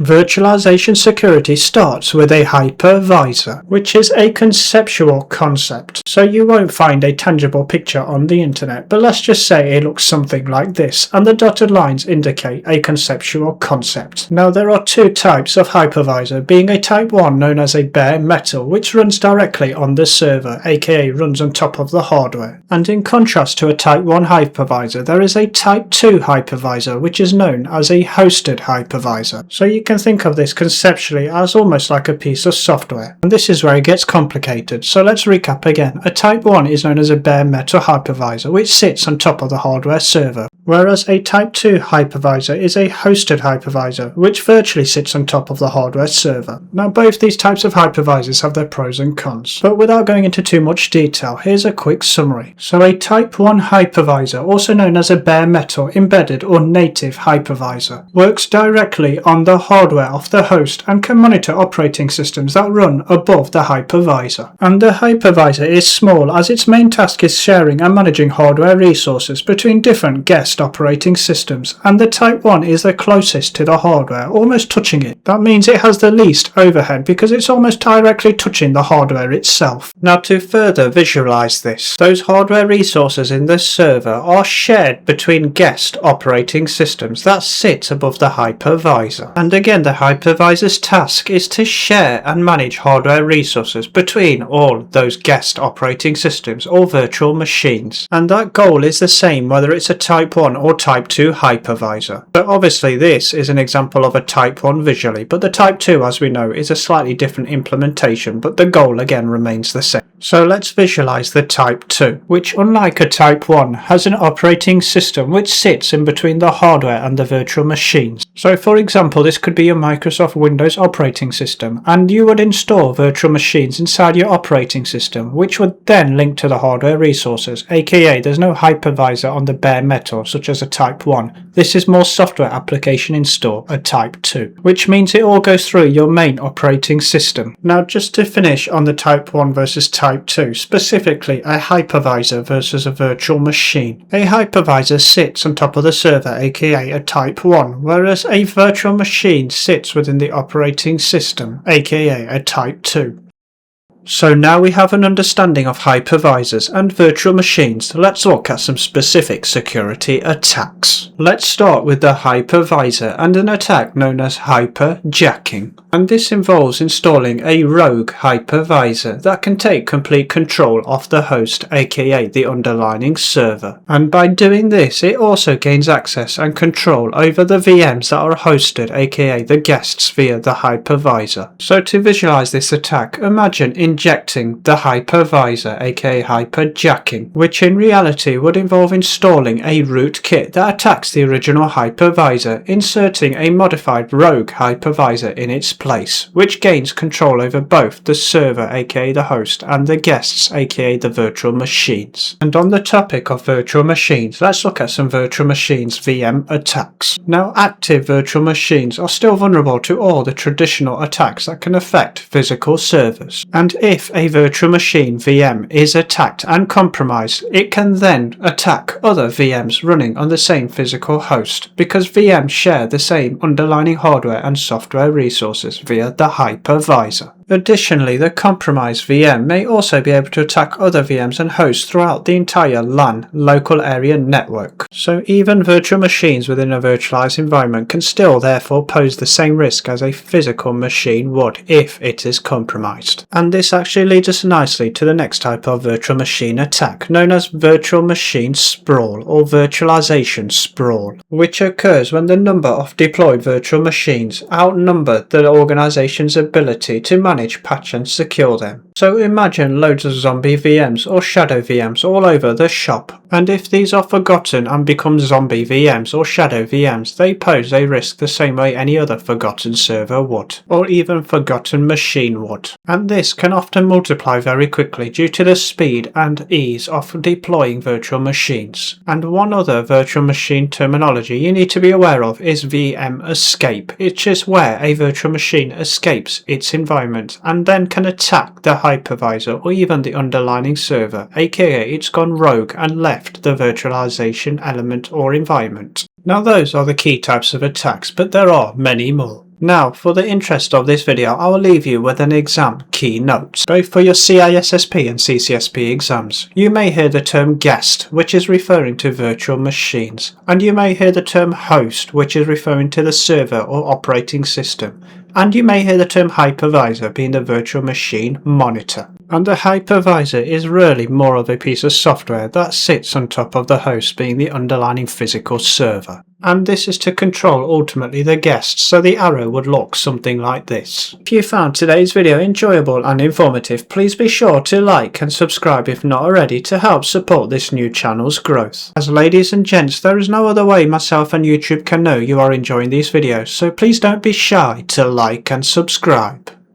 Virtualization security starts with a hypervisor, which is a conceptual concept. So you won't find a tangible picture on the internet, but let's just say it looks something like this, and the dotted lines indicate a conceptual concept. Now there are two types of hypervisor, being a type 1 known as a bare metal, which runs directly on the server, aka runs on top of the hardware. And in contrast to a type 1 hypervisor, there is a type 2 hypervisor, which is known as a hosted hypervisor. So you can think of this conceptually as almost like a piece of software. And this is where it gets complicated. So let's recap again. A type 1 is known as a bare metal hypervisor, which sits on top of the hardware server, whereas a type 2 hypervisor is a hosted hypervisor, which virtually sits on top of the hardware server. Now both these types of hypervisors have their pros and cons, but without going into too much detail, here's a quick summary. So a type 1 hypervisor, also known as a bare metal, embedded or native hypervisor, works directly on the hardware of the host and can monitor operating systems that run above the hypervisor. And the hypervisor is small, as its main task is sharing and managing hardware resources between different guest operating systems, and the type 1 is the closest to the hardware, almost touching it. That means it has the least overhead because it's almost directly touching the hardware itself. Now to further visualize this, those hardware resources in the server are shared between guest operating systems that sit above the hypervisor. And again, the hypervisor's task is to share and manage hardware resources between all those guest operating systems or virtual machines. And that goal is the same whether it's a type 1 or type 2 hypervisor. But obviously this is an example of a type 1 visually, but the type 2, as we know, is a slightly different implementation, but the goal again remains the same. So let's visualize the type 2, which unlike a type 1 has an operating system which sits in between the hardware and the virtual machines. So for example, this could be your Microsoft Windows operating system, and you would install virtual machines inside your operating system, which would then link to the hardware resources, aka there's no hypervisor on the bare metal such as a type 1. This is more software application install, a type 2, which means it all goes through your main operating system. Now just to finish on the type 1 versus type 2, specifically a hypervisor versus a virtual machine. A hypervisor sits on top of the server, aka a type 1, whereas a virtual machine sits within the operating system, aka a type 2. So now we have an understanding of hypervisors and virtual machines, let's look at some specific security attacks. Let's start with the hypervisor and an attack known as HyperJacking. And this involves installing a rogue hypervisor that can take complete control of the host, aka the underlying server. And by doing this, it also gains access and control over the VMs that are hosted, aka the guests, via the hypervisor. So to visualize this attack, imagine injecting the hypervisor, aka HyperJacking, which in reality would involve installing a rootkit that attacks the original hypervisor, inserting a modified rogue hypervisor in its place, which gains control over both the server, aka the host, and the guests, aka the virtual machines. And on the topic of virtual machines, let's look at some virtual machines VM attacks. Now active virtual machines are still vulnerable to all the traditional attacks that can affect physical servers, and if a virtual machine VM is attacked and compromised, it can then attack other VMs running on the same physical host, because VMs share the same underlying hardware and software resources via the hypervisor. Additionally, the compromised VM may also be able to attack other VMs and hosts throughout the entire LAN local area network. So even virtual machines within a virtualized environment can still therefore pose the same risk as a physical machine would if it is compromised. And this actually leads us nicely to the next type of virtual machine attack, known as virtual machine sprawl or virtualization sprawl, which occurs when the number of deployed virtual machines outnumber the organization's ability to manage, patch and secure them. So imagine loads of zombie VMs or shadow VMs all over the shop, and if these are forgotten and become zombie VMs or shadow VMs, they pose a risk the same way any other forgotten server would, or even forgotten machine would. And this can often multiply very quickly due to the speed and ease of deploying virtual machines. And one other virtual machine terminology you need to be aware of is VM escape. It's just where a virtual machine escapes its environment and then can attack the hypervisor or even the underlying server, aka it's gone rogue and left the virtualization element or environment. Now those are the key types of attacks, but there are many more. Now, for the interest of this video, I will leave you with an exam key notes, both for your CISSP and CCSP exams. You may hear the term guest, which is referring to virtual machines, and you may hear the term host, which is referring to the server or operating system, and you may hear the term hypervisor being the virtual machine monitor. And the hypervisor is really more of a piece of software that sits on top of the host being the underlying physical server. And this is to control ultimately the guests, so the arrow would look something like this. If you found today's video enjoyable and informative, please be sure to like and subscribe if not already to help support this new channel's growth. As ladies and gents, there is no other way myself and YouTube can know you are enjoying these videos, so please don't be shy to like and subscribe.